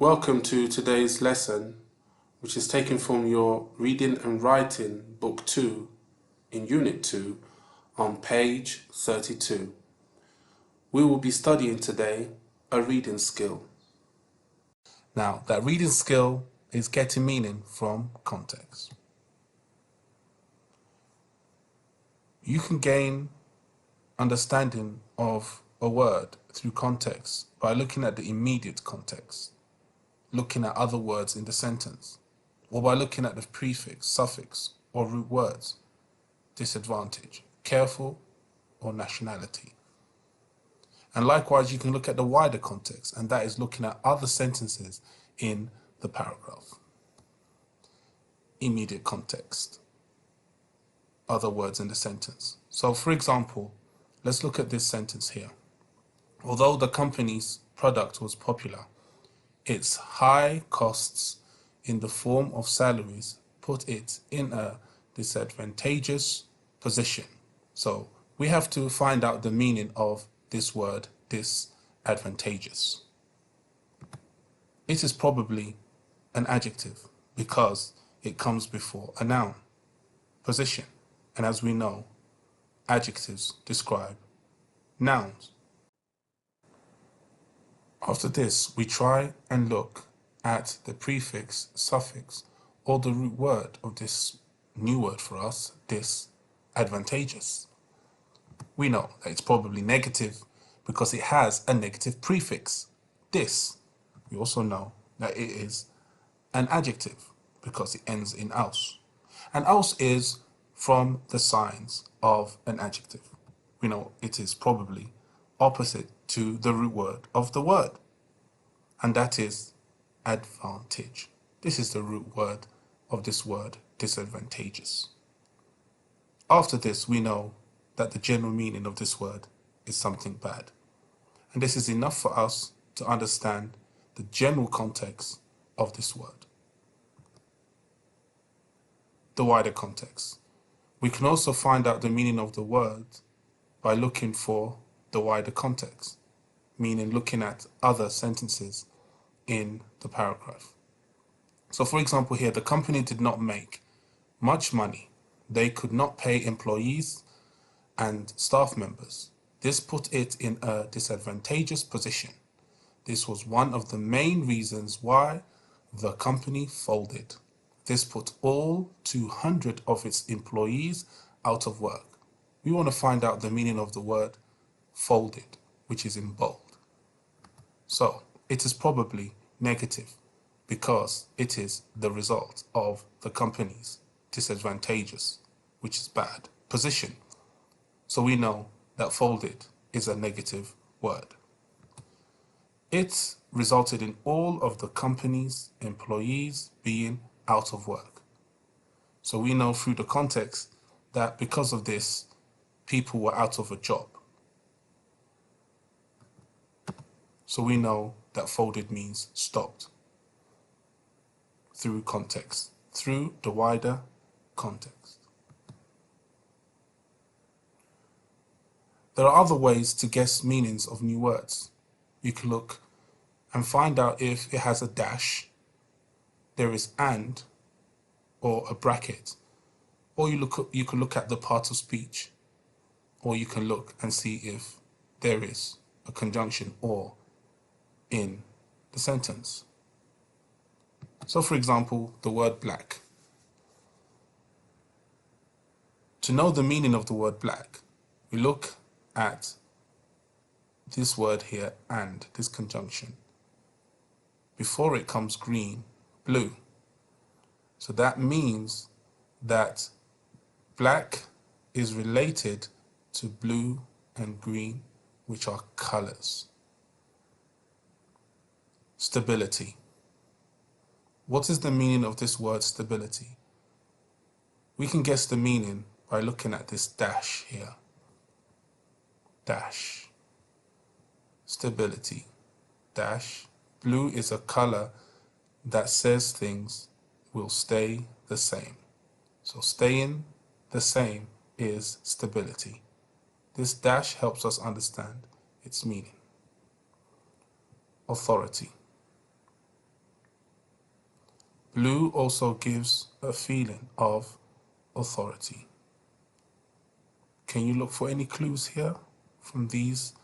Welcome to today's lesson, which is taken from your Reading and Writing Book 2 in Unit 2 on page 32. We will be studying today a reading skill. Now, that reading skill is getting meaning from context. You can gain understanding of a word through context by looking at the immediate context, looking at other words in the sentence, or by looking at the prefix, suffix, or root words, disadvantage, careful, or nationality. And likewise, you can look at the wider context, and that is looking at other sentences in the paragraph. Immediate context, other words in the sentence. So for example, let's look at this sentence here. Although the company's product was popular, its high costs in the form of salaries put it in a disadvantageous position. So we have to find out the meaning of this word, disadvantageous. It is probably an adjective because it comes before a noun, position, and as we know, adjectives describe nouns. After this, we try and look at the prefix, suffix, or the root word of this new word for us, disadvantageous. We know that it's probably negative because it has a negative prefix, dis. We also know that it is an adjective because it ends in aus. And aus is from the signs of an adjective. We know it is probably opposite to the root word of the word, and that is advantage. This is the root word of this word, disadvantageous. After this, we know that the general meaning of this word is something bad. And this is enough for us to understand the general context of this word. The wider context. We can also find out the meaning of the word by looking for the wider context, meaning looking at other sentences in the paragraph. So for example here, the company did not make much money. They could not pay employees and staff members. This put it in a disadvantageous position. This was one of the main reasons why the company folded. This put all 200 of its employees out of work. We want to find out the meaning of the word folded, which is in bold. So it is probably negative because it is the result of the company's disadvantageous, which is bad, position. So we know that folded is a negative word. It resulted in all of the company's employees being out of work. So we know through the context that because of this, people were out of a job. So we know that folded means stopped through context, through the wider context. There are other ways to guess meanings of new words. You can look and find out if it has a dash, there is and, or a bracket, or you can look at the part of speech, or you can look and see if there is a conjunction or in the sentence. So for example, the word black. To know the meaning of the word black, we look at this word here and, this conjunction. Before it comes green, blue. So that means that black is related to blue and green, which are colors. Stability. What is the meaning of this word stability? We can guess the meaning by looking at this dash here. Dash. Stability. Dash. Blue is a color that says things will stay the same. So staying the same is stability. This dash helps us understand its meaning. Authority. Blue also gives a feeling of authority. Can you look for any clues here from these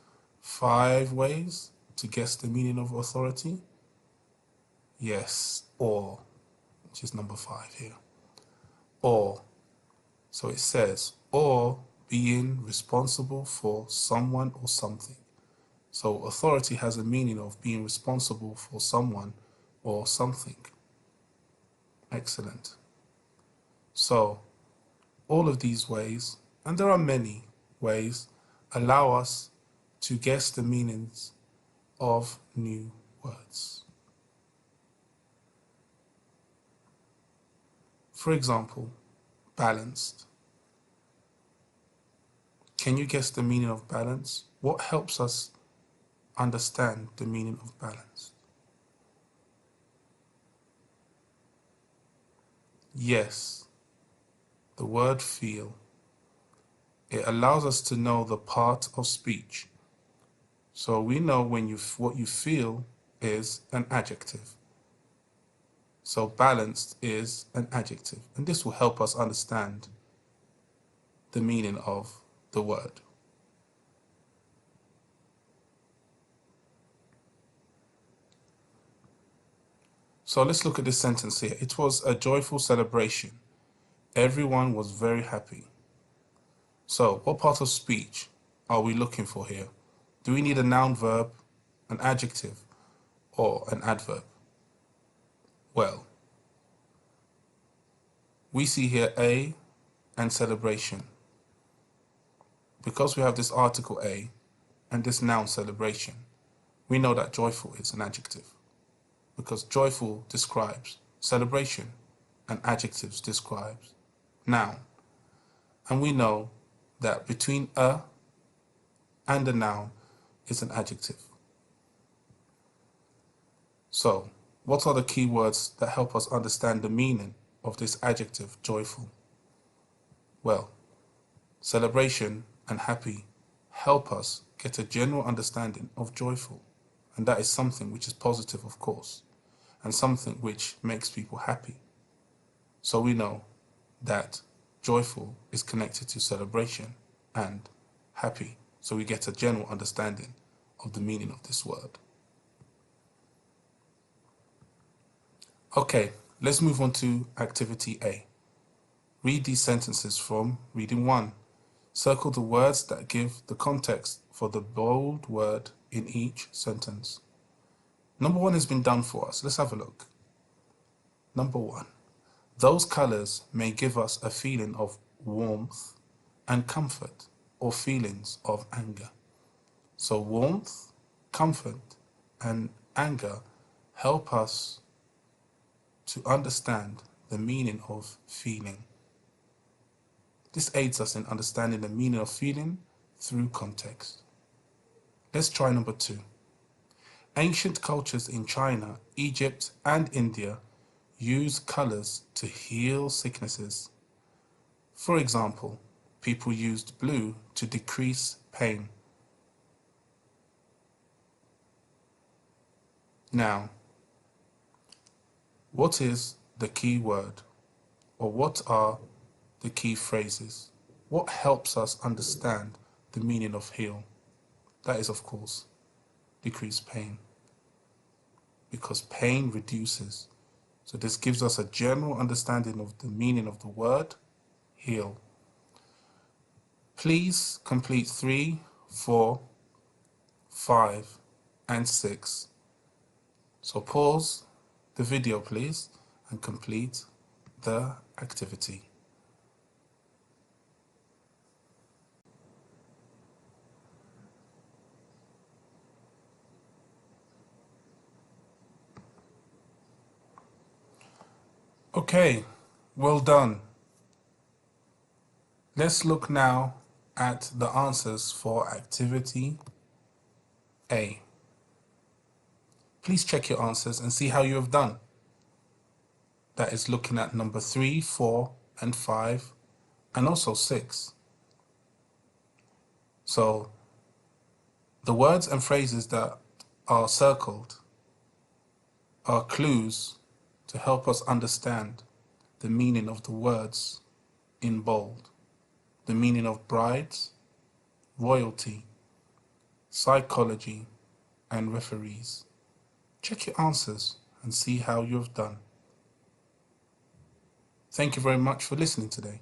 5 ways to guess the meaning of authority? Yes, or, which is number 5 here. Or, so it says, or being responsible for someone or something. So authority has a meaning of being responsible for someone or something. Excellent. So all of these ways, and there are many ways, allow us to guess the meanings of new words. For example, balanced. Can you guess the meaning of balance? What helps us understand the meaning of balance? Yes, the word feel. It allows us to know the part of speech. So we know when what you feel is an adjective. So balanced is an adjective, and this will help us understand the meaning of the word. So let's look at this sentence here. It was a joyful celebration. Everyone was very happy. So what part of speech are we looking for here? Do we need a noun, verb, an adjective, or an adverb? Well, we see here a and celebration. Because we have this article a and this noun celebration, we know that joyful is an adjective, because joyful describes celebration and adjectives describes noun. And we know that between a and a noun is an adjective. So, what are the key words that help us understand the meaning of this adjective, joyful? Well, celebration and happy help us get a general understanding of joyful. And that is something which is positive, of course, and something which makes people happy. So we know that joyful is connected to celebration and happy. So we get a general understanding of the meaning of this word. Okay, let's move on to activity A. Read these sentences from reading 1. Circle the words that give the context for the bold word in each sentence. Number 1 has been done for us. Let's have a look. Number 1. Those colors may give us a feeling of warmth and comfort, or feelings of anger. So warmth, comfort, and anger help us to understand the meaning of feeling. This aids us in understanding the meaning of feeling through context. Let's try number 2. Ancient cultures in China, Egypt, and India use colors to heal sicknesses. For example, people used blue to decrease pain. Now, what is the key word, or what are the key phrases? What helps us understand the meaning of heal? That is, of course, decrease pain, because pain reduces. So this gives us a general understanding of the meaning of the word heal. Please complete 3, 4, 5, and 6. So pause the video, please, and complete the activity. Okay, well done. Let's look now at the answers for activity A. Please check your answers and see how you have done. That is looking at number 3, 4, and 5, and also 6. So the words and phrases that are circled are clues to help us understand the meaning of the words in bold, the meaning of brides, royalty, psychology, and referees. Check your answers and see how you have done. Thank you very much for listening today.